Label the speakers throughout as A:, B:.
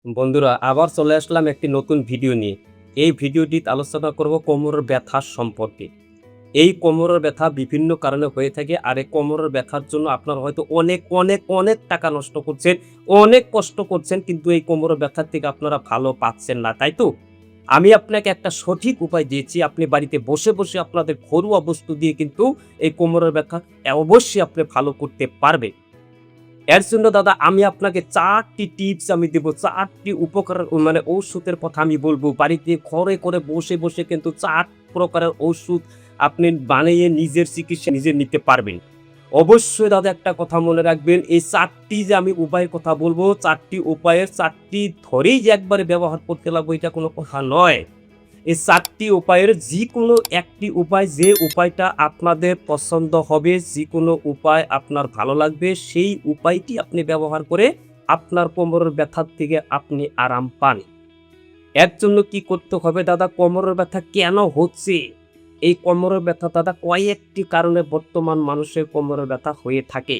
A: বন্ধুরা আবার চলে আসলাম একটি নতুন ভিডিও নিয়ে। এই ভিডিওটিতে আলোচনা করব কোমরের ব্যথা সম্পর্কে। এই কোমরের ব্যথা বিভিন্ন কারণে হয়ে থাকে, আর এই কোমরের ব্যথার জন্য আপনারা হয়তো অনেক টাকা নষ্ট করছেন, অনেক কষ্ট করছেন, কিন্তু এই কোমরের ব্যথার থেকে আপনারা ভালো পাচ্ছেন না, তাই তো? আমি আপনাকে একটা সঠিক উপায় দিয়েছি। আপনি বাড়িতে বসে আপনাদের ঘরোয়া বস্তু দিয়ে কিন্তু এই কোমরের ব্যথা অবশ্যই আপনি ভালো করতে পারবেন। এর জন্য দাদা আমি আপনাকে ৪ টি টিপস আমি দেব। ৪ টি উপকার মানে ঔষধের কথা আমি বলব। বাড়িতে ঘরে করে বসে কিন্তু ৪ প্রকারের ঔষধ আপনি বানিয়ে নিজের চিকিৎসা নিজে নিতে পারবেন। অবশ্যই দাদা একটা কথা মনে রাখবেন, এই ৪ টি যে আমি উপায়ের কথা বলব, ৪ টি উপায়ের ৪ টি ধরেই যে একবারে ব্যবহার করতে লাগবো এটা কোনো কথা নয়। এই ৪ টি উপায়ের যেকোনো একটি উপায়, যে উপায়টা আপনাদের পছন্দ হবে, যেকোনো উপায় আপনার ভালো লাগবে, সেই উপায়টি আপনি ব্যবহার করে আপনার কোমরের ব্যথার থেকে আপনি আরাম পান। এর জন্য কি করতে হবে দাদা? কোমরের ব্যথা কেন হচ্ছে? এই কোমরের ব্যথা দাদা কয়েকটি কারণে বর্তমান মানুষের কোমরের ব্যথা হয়ে থাকে।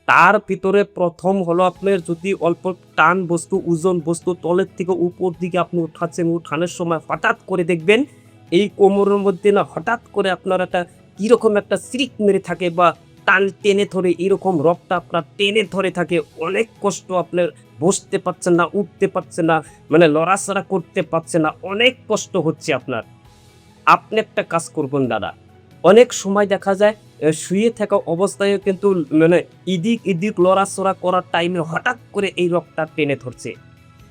A: তার ভিতরে ১ম হলো আপনার যদি অল্প টান বস্তু, ওজন বস্তু তলের থেকে উপর দিকে আপনি উঠাচ্ছেন, উঠানোর সময় হঠাৎ করে দেখবেন এই কোমরের মধ্যে না হঠাৎ করে আপনার একটা কিরকম একটা সিরিক মেরে থাকে বা টান টেনে ধরে, এরকম রগটা আপনার টেনে ধরে থাকে। অনেক কষ্ট, আপনার বসতে পারছেন না, উঠতে পারছেন না, মানে লড়াচড়া করতে পারছেন না, অনেক কষ্ট হচ্ছে আপনার। আপনি একটা কাজ করবেন দাদা। অনেক সময় দেখা যায় শুয়ে থাকা অবস্থায়ও কিন্তু মানে এদিক লড়াচড়া করার টাইমে হঠাৎ করে এই রগটা টেনে ধরছে।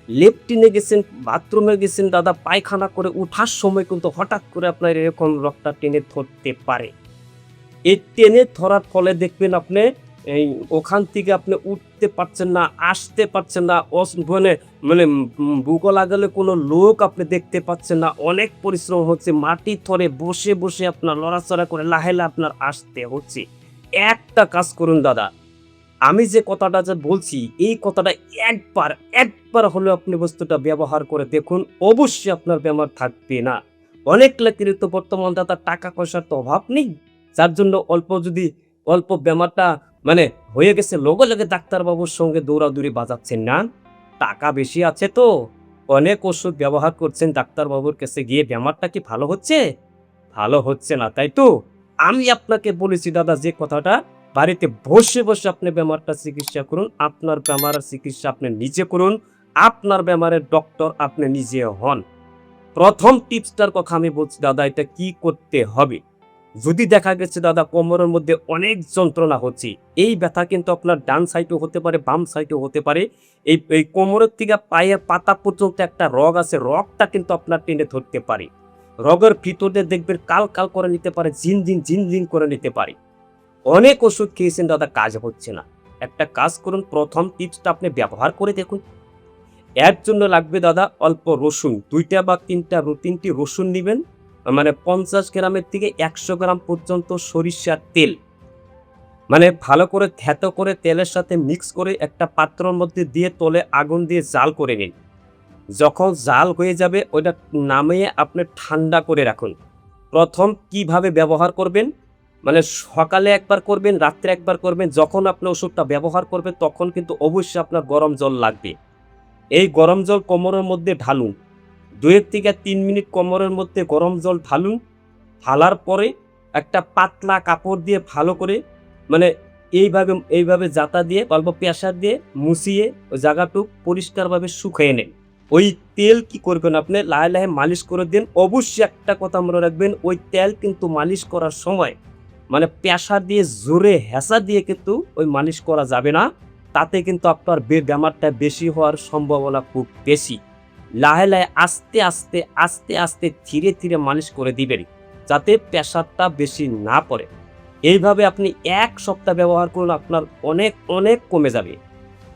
A: লেট্রিনে গেছেন, বাথরুমে গেছেন দাদা, পায়খানা করে উঠার সময় কিন্তু হঠাৎ করে আপনার এরকম রগটা টেনে ধরতে পারে। এই টেনে ধরার ফলে দেখবেন আপনি এই ওখান থেকে আপনি উঠতে পারছেন না, আসতে পারছেন না, মানে মানে বুকো লাগালে কোনো লোক আপনি দেখতে পাচ্ছেন না। অনেক পরিশ্রম হচ্ছে। মাটির থরে বসে আপনার লড়াচড়া করে লাহে আপনার আসতে হচ্ছে। একটা কাজ করুন দাদা, আমি যে কথাটা যে বলছি, এই কথাটা একবার হলেও আপনি বস্তুটা ব্যবহার করে দেখুন। অবশ্যই আপনার বেমার থাকবে না। অনেক লোকেরই তো বর্তমান দাদা টাকা পয়সার তো অভাব নেই। যার জন্য অল্প বেমারটা মানে হয়ে গেছে, লগে ডাক্তারবাবুর সঙ্গে দৌড়াদৌড়ি বাজাচ্ছেন না? টাকা বেশি আছে তো অনেক ওষুধ ব্যবহার করছেন, ডাক্তারবাবুর কাছে গিয়ে বেমারটা কি ভালো হচ্ছে? ভালো হচ্ছে না, তাই তো? আমি আপনাকে বলেছি দাদা যে কথাটা, বাড়িতে বসে আপনি বেমারটা চিকিৎসা করুন। আপনার বেমারের চিকিৎসা আপনি নিজে করুন। আপনার বেমারের ডক্টর আপনি নিজে হন। ১ম টিপসটার কথা আমি বলছি দাদা, এটা কি করতে হবে? যদি দেখা গেছে দাদা কোমরের মধ্যে অনেক যন্ত্রণা হচ্ছে, এই ব্যথা কিন্তু আপনার ডান সাইডেও হতে পারে, বাম সাইডেও হতে পারে। এই কোমরের থেকে পায়ের পাতা পর্যন্ত একটা রগ আছে, রগটা কিন্তু আপনার টেনে ধরতে পারে। রগের ভিতরে দেখবেন কাল করে নিতে পারে, ঝিনঝিন করে নিতে পারে। অনেক ওষুধ খেয়েছেন দাদা, কাজ হচ্ছে না। একটা কাজ করুন, ১ম টিপসটা আপনি ব্যবহার করে দেখুন। এর জন্য লাগবে দাদা অল্প রসুন। ২ টা বা ৩ টি রসুন নিবেন। মানে ৫০ গ্রামের থেকে ১০০ গ্রাম পর্যন্ত সরিষার তেল। মানে ভালো করে থেতো করে তেলের সাথে মিক্স করে একটা পাত্রের মধ্যে দিয়ে তলে আগুন দিয়ে জাল করে নিন। যখন জাল হয়ে যাবে ওইটা নামিয়ে আপনি ঠান্ডা করে রাখুন। ১ম কিভাবে ব্যবহার করবেন? মানে সকালে একবার করবেন, রাত্রে একবার করবেন। যখন আপনি ওষুধটা ব্যবহার করবেন তখন কিন্তু অবশ্যই আপনার গরম জল লাগবে। এই গরম জল কোমরের মধ্যে ঢালুন। ২ থেকে ৩ মিনিট কোমরের মধ্যে গরম জল ঢালুন। ঢালার পরে একটা পাতলা কাপড় দিয়ে ভালো করে মানে এইভাবে জাতা দিয়ে অল্প প্রেসার দিয়ে মুছিয়ে ওই জায়গাটুক পরিষ্কারভাবে শুকিয়ে নেন। ওই তেল কি করবেন আপনি লাহে মালিশ করে দিন। অবশ্যই একটা কথা মনে রাখবেন, ওই তেল কিন্তু মালিশ করার সময় মানে প্রেসার দিয়ে জোরে হেঁচা দিয়ে কিন্তু ওই মালিশ করা যাবে না। তাতে কিন্তু আপনার বেমারটা বেশি হওয়ার সম্ভাবনা খুব বেশি। লাহে আস্তে ধীরে মালিশ করে দিবেন, যাতে প্রেসারটা বেশি না পড়ে। এইভাবে আপনি ১ সপ্তাহ ব্যবহার করুন, আপনার অনেক কমে যাবে।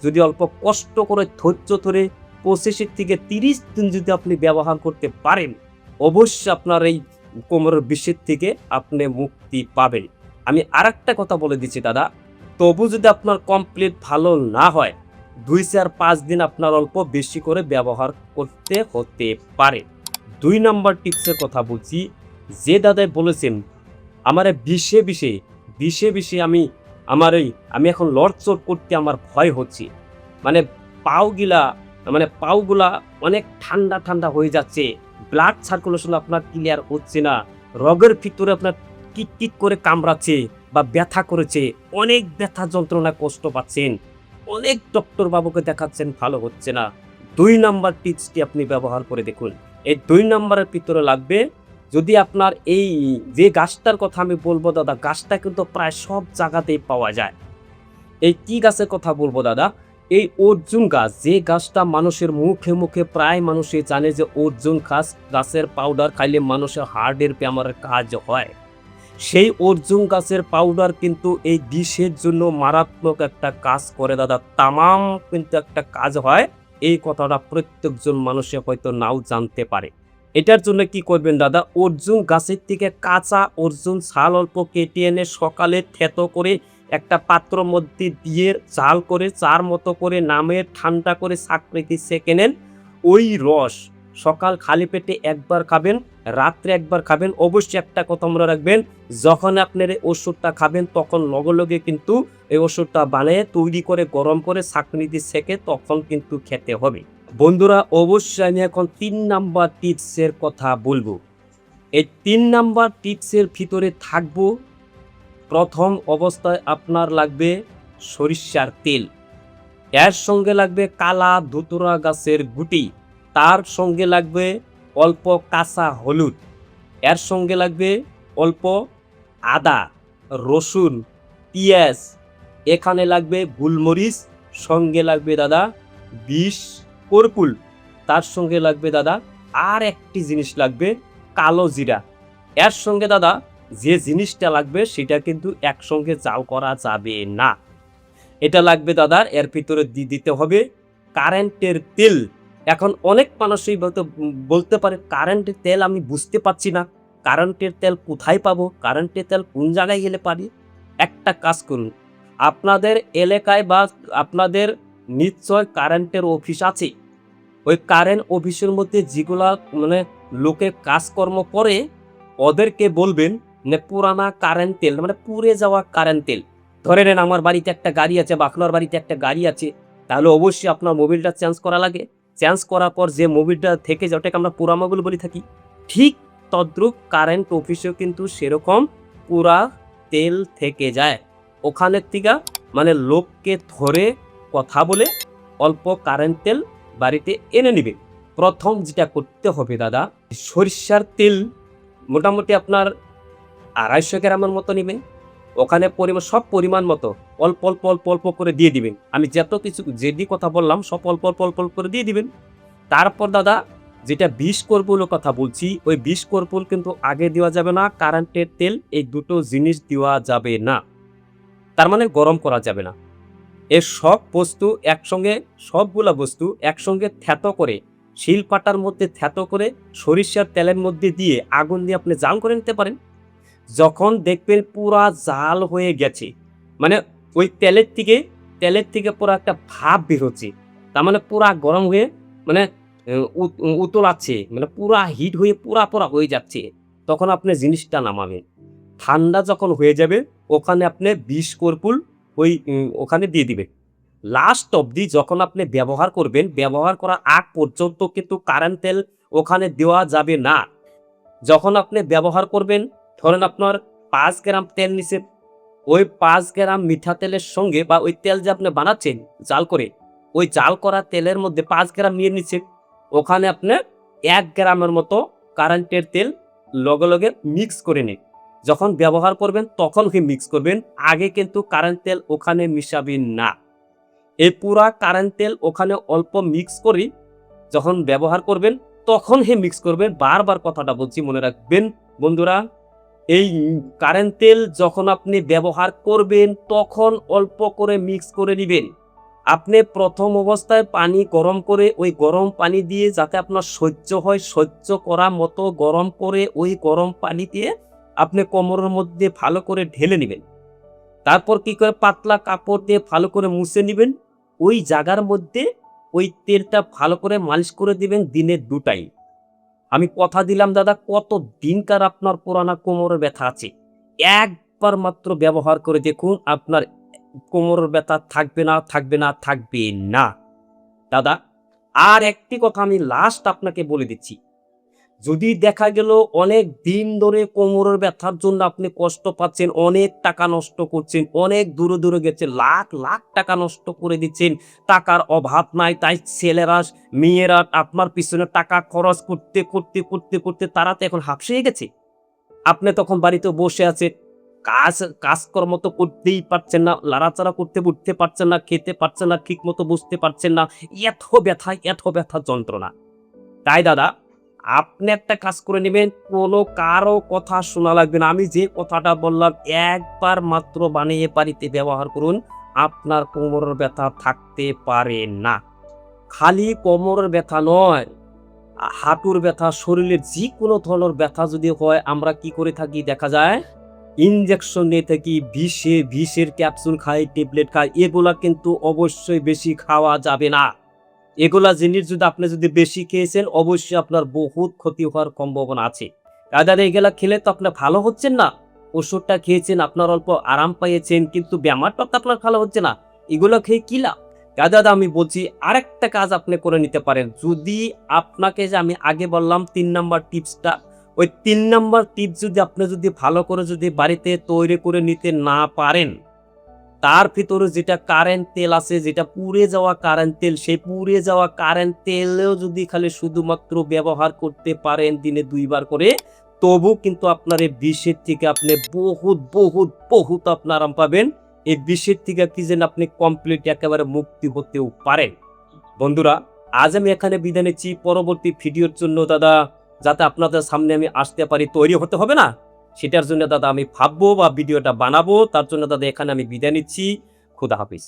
A: যদি অল্প কষ্ট করে ধৈর্য ধরে ২৫ থেকে ৩০ দিন যদি আপনি ব্যবহার করতে পারেন, অবশ্যই আপনার এই কোমরের বিষের থেকে আপনি মুক্তি পাবেন। আমি আরেকটা কথা বলে দিচ্ছি দাদা, তবু যদি আপনার কমপ্লিট ভালো না হয়, ২-৪-৫ দিন আপনার অল্প বেশি করে ব্যবহার করতে হতে পারে। ২ নাম্বার টিপসের কথা বলছি, যে দাদাই বলেছেন আমারে বিষে আমি এখন লড়চড় করতে আমার ভয় হচ্ছে। মানে পাও গিলা মানে পাগুলা অনেক ঠান্ডা ঠান্ডা হয়ে যাচ্ছে, ব্লাড সার্কুলেশন আপনার ক্লিয়ার হচ্ছে না, রগের ভিতরে আপনার কিট করে কামড়াচ্ছে বা ব্যথা করেছে, অনেক ব্যথা যন্ত্রণা কষ্ট পাচ্ছেন, অনেক ডক্টর বাবুকে দেখাচ্ছেন, ভালো হচ্ছে না, 2 নাম্বার টিপসটি আপনি ব্যবহার করে দেখুন। এই 2 নাম্বারের ভিতরে লাগবে, যদি আপনার এই যে গাছটার কথা আমি বলবো দাদা, গাছটা কিন্তু প্রায় সব জায়গাতেই পাওয়া যায়। এই কি গাছের কথা বলবো দাদা? এই অর্জুন গাছ, যে গাছটা মানুষের মুখে মুখে প্রায় মানুষই জানে যে অর্জুন গাছের পাউডার খাইলে মানুষের হার্টের ব্যামারের কাজ হয়। সেই অর্জুন গাছের পাউডার কিন্তু এই বিষের জন্য মারাত্মক একটা কাজ করে দাদা, তামাম কিন্তু একটা কাজ হয়। এই কথাটা প্রত্যেকজন মানুষে হয়তো নাও জানতে পারে। এটার জন্য কি করবেন দাদা, অর্জুন গাছের থেকে কাঁচা অর্জুন ছাল অল্প কেটে এনে সকালে থেতো করে একটা পাত্র মধ্যে দিয়ে জাল করে চার মতো করে নামে ঠান্ডা করে চাকরিতে সেঁকে নেন। ওই রস সকাল খালি পেটে একবার খাবেন, রাত্রে একবার খাবেন। অবশ্যই একটা কথা মনে রাখবেন, যখন আপনার এই ওষুধটা খাবেন তখন লগে লগে কিন্তু এই ওষুধটা বানিয়ে তৈরি করে গরম করে ছাঁকনিতে সেঁকে তখন কিন্তু খেতে হবে। বন্ধুরা, অবশ্যই আমি এখন 3 নাম্বার টিপসের কথা বলবো। এই 3 নাম্বার টিপসের ভিতরে থাকবো, প্রথম অবস্থায় আপনার লাগবে সরিষার তেল, এর সঙ্গে লাগবে কালা ধুতুরা গাছের গুটি, তার সঙ্গে লাগবে অল্প কাঁচা হলুদ, এর সঙ্গে লাগবে অল্প আদা, রসুন, পেঁয়াজ, এখানে লাগবে গোলমরিচ, সঙ্গে লাগবে দাদা বিষ কর্পূর, তার সঙ্গে লাগবে দাদা আর একটি জিনিস লাগবে কালো জিরা। এর সঙ্গে দাদা যে জিনিসটা লাগবে সেটা কিন্তু একসঙ্গে জাল করা যাবে না। এটা লাগবে দাদা, এর ভিতরে দিতে হবে কারেন্টের তেল। এখন অনেক মানুষই বলতে পারে কারেন্টের তেল আমি বুঝতে পারছি না, কারেন্টের তেল কোথায় পাবো, কারেন্টের তেল কোন জায়গায় গেলে পারি? একটা কাজ করুন, আপনাদের এলাকায় বা আপনাদের নিশ্চয় কারেন্টের অফিস আছে। ওই কারেন্ট অফিসের মধ্যে যেগুলা মানে লোকে কাজকর্ম করে, ওদেরকে বলবেন মানে পুরানা কারেন্ট তেল, মানে পুড়ে যাওয়া কারেন্ট তেল। ধরে নেন আমার বাড়িতে একটা গাড়ি আছে বা আপনার বাড়িতে একটা গাড়ি আছে, তাহলে অবশ্যই আপনার মোবিলটা চেঞ্জ করা লাগে। চেঞ্জ করার পর যে মোবিলটা থেকে যায় ওটাকে আমরা পুরা মোবিল বলে থাকি। ঠিক তদ্রূপ কারেন্ট অফিসেও কিন্তু সেরকম পুরা তেল থেকে যায়। ওখানের থেকে মানে লোককে ধরে কথা বলে অল্প কারেন্ট তেল বাড়িতে এনে নিবে। প্রথম যেটা করতে হবে দাদা, সরিষার তেল মোটামুটি আপনার 250 গ্রামের মতো নেবেন। ওখানে সব পরিমাণ মতো অল্প অল্প অল্প অল্প করে দিয়ে দিবেন। আমি যত কিছু যেদি কথা বললাম সব অল্প অল্প অল্প অল্প করে দিয়ে দিবেন। তারপর দাদা যেটা বিষ কর্পূরের কথা বলছি, ওই বিষ কর্পূর কিন্তু আগে দেওয়া যাবে না, কারেন্টের তেল এই দুটো জিনিস দেওয়া যাবে না, তার মানে গরম করা যাবে না। এর সব বস্তু একসঙ্গে, সবগুলা বস্তু একসঙ্গে থ্যাতো করে শিলপাটার মধ্যে থ্যাতো করে সরিষার তেলের মধ্যে দিয়ে আগুন দিয়ে আপনি জাল করে নিতে পারেন। যখন দেখবেন পুরা জাল হয়ে গেছে, মানে ওই তেলের থেকে পুরো একটা ভাপ বের হচ্ছে, তার মানে পুরা গরম হয়ে মানে উতলাচ্ছে, মানে পুরা হিট হয়ে পুরা পুরা হয়ে যাচ্ছে, তখন আপনি জিনিসটা নামাবেন। ঠান্ডা যখন হয়ে যাবে ওখানে আপনি বিষ কর্পূর ওখানে দিয়ে দিবেন। লাস্ট অবধি যখন আপনি ব্যবহার করবেন, ব্যবহার করার আগ পর্যন্ত কিন্তু কারেন্ট তেল ওখানে দেওয়া যাবে না। যখন আপনি ব্যবহার করবেন, ধরেন আপনার 5 গ্রাম তেল নিছেন, ওই 5 গ্রাম মিঠা তেলের সঙ্গে বা ওই তেল যে আপনি বানাচ্ছেন জাল করে, ওই জাল করা তেলের মধ্যে 5 গ্রাম নিয়ে নিচ্ছেন, ওখানে আপনি 1 গ্রামের মতো কারেন্টের তেল লগে লগে মিক্স করে নিন। যখন ব্যবহার করবেন তখন মিক্স করবেন, আগে কিন্তু কারেন্ট তেল ওখানে মিশাবেন না। এই পুরা কারেন্ট তেল ওখানে অল্প মিক্স করি, যখন ব্যবহার করবেন তখন মিক্স করবেন। বারবার কথাটা বলছি, মনে রাখবেন বন্ধুরা, এই কারেন্ট তেল যখন আপনি ব্যবহার করবেন তখন অল্প করে মিক্স করে নেবেন। আপনি প্রথম অবস্থায় পানি গরম করে ওই গরম পানি দিয়ে যাতে আপনার সহ্য হয়, সহ্য করা মতো গরম করে ওই গরম পানি দিয়ে আপনি কোমরের মধ্যে ভালো করে ঢেলে নেবেন। তারপর কি করে পাতলা কাপড় দিয়ে ভালো করে মুছে নেবেন। ওই জায়গার মধ্যে ওই তেলটা ভালো করে মালিশ করে দিবেন দিনে 2 টাইম। আমি কথা দিলাম দাদা, কত দিনকার আপনার পুরানা কোমরের ব্যথা আছে, একবার মাত্র ব্যবহার করে দেখুন, আপনার কোমরের ব্যথা থাকবে না, থাকবে না, থাকবে না। দাদা আর একটি কথা আমি লাস্ট আপনাকে বলে দিচ্ছি, যদি দেখা গেল অনেক দিন ধরে কোমরের ব্যথার জন্য আপনি কষ্ট পাচ্ছেন, অনেক টাকা নষ্ট করছেন, অনেক দূরে দূরে গেছেন, লাখ লাখ টাকা নষ্ট করে দিচ্ছেন, টাকার অভাব নাই, তাই ছেলেরা মেয়েরা আপনার পিছনে টাকা খরচ করতে করতে করতে করতে তারা তো এখন হাঁপসিয়ে গেছে। আপনি তখন বাড়িতে বসে আছেন, কাজকর্ম তো করতেই পারছেন না, লাড়াচাড়া করতে উঠতে পারছেন না, খেতে পারছেন না, ঠিক মতো বুঝতে পারছেন না, এত ব্যথা যন্ত্রণা। তাই দাদা, আপনি একটা কাজ করে নেবেন, কোনো কারো কথা শোনা লাগবে না। আমি যে কথাটা বললাম একবার মাত্র বানিয়ে বাড়িতে ব্যবহার করুন, আপনার কোমরের ব্যথা থাকতে পারে না। খালি কোমরের ব্যথা নয়, হাঁটুর ব্যথা, শরীরের যেকোনো ধরনের ব্যথা যদি হয়, আমরা কি করে থাকি দেখা যায়, ইনজেকশন নিয়ে থাকি, বিষের ক্যাপসুল খাই, ট্যাবলেট খাই। এগুলা কিন্তু অবশ্যই বেশি খাওয়া যাবে না। এগুলা জিনিস যদি বেশি খেয়েছেন, অবশ্যই আপনার বহুত ক্ষতি হওয়ার সম্ভাবনা আছে। দাদা এগুলা খেলে তো আপনি ভালো হচ্ছেন না। ওষুধটা খেয়েছেন, আপনার অল্প আরাম পেয়েছেন, কিন্তু ব্যায়ামটা তো আপনার ভালো হচ্ছে না। এগুলো খেয়ে কি লাভ? দাদা আমি বলছি আরেকটা কাজ আপনি করে নিতে পারেন। যদি আপনাকে যে আমি আগে বললাম ৩ নাম্বার টিপসটা, ওই ৩ নাম্বার টিপস যদি ভালো করে বাড়িতে তৈরি করে নিতে না পারেন, তার ভিতরে যেটা কারেন্ট তেল আছে, যেটা পুড়ে যাওয়া কারেন্ট তেল, সেই পুড়ে যাওয়া কারেন্ট তেলেও যদি খালি শুধুমাত্র ব্যবহার করতে পারেন দিনে ২ বার করে, তবু কিন্তু আপনার এই বিষের থেকে আপনি বহুত আপনি আরাম পাবেন। এই বিষের থেকে কি যেন আপনি কমপ্লিট একেবারে মুক্তি হতেও পারেন। বন্ধুরা, আজ আমি এখানে বিদায় নিচ্ছি। পরবর্তী ভিডিওর জন্য দাদা যাতে আপনাদের সামনে আমি আসতে পারি, তৈরি হতে হবে না? সেটার জন্য দাদা আমি ভাববো বা ভিডিওটা বানাবো। তার জন্য দাদা এখানে আমি বিদায় নিচ্ছি। খুদা হাফিজ।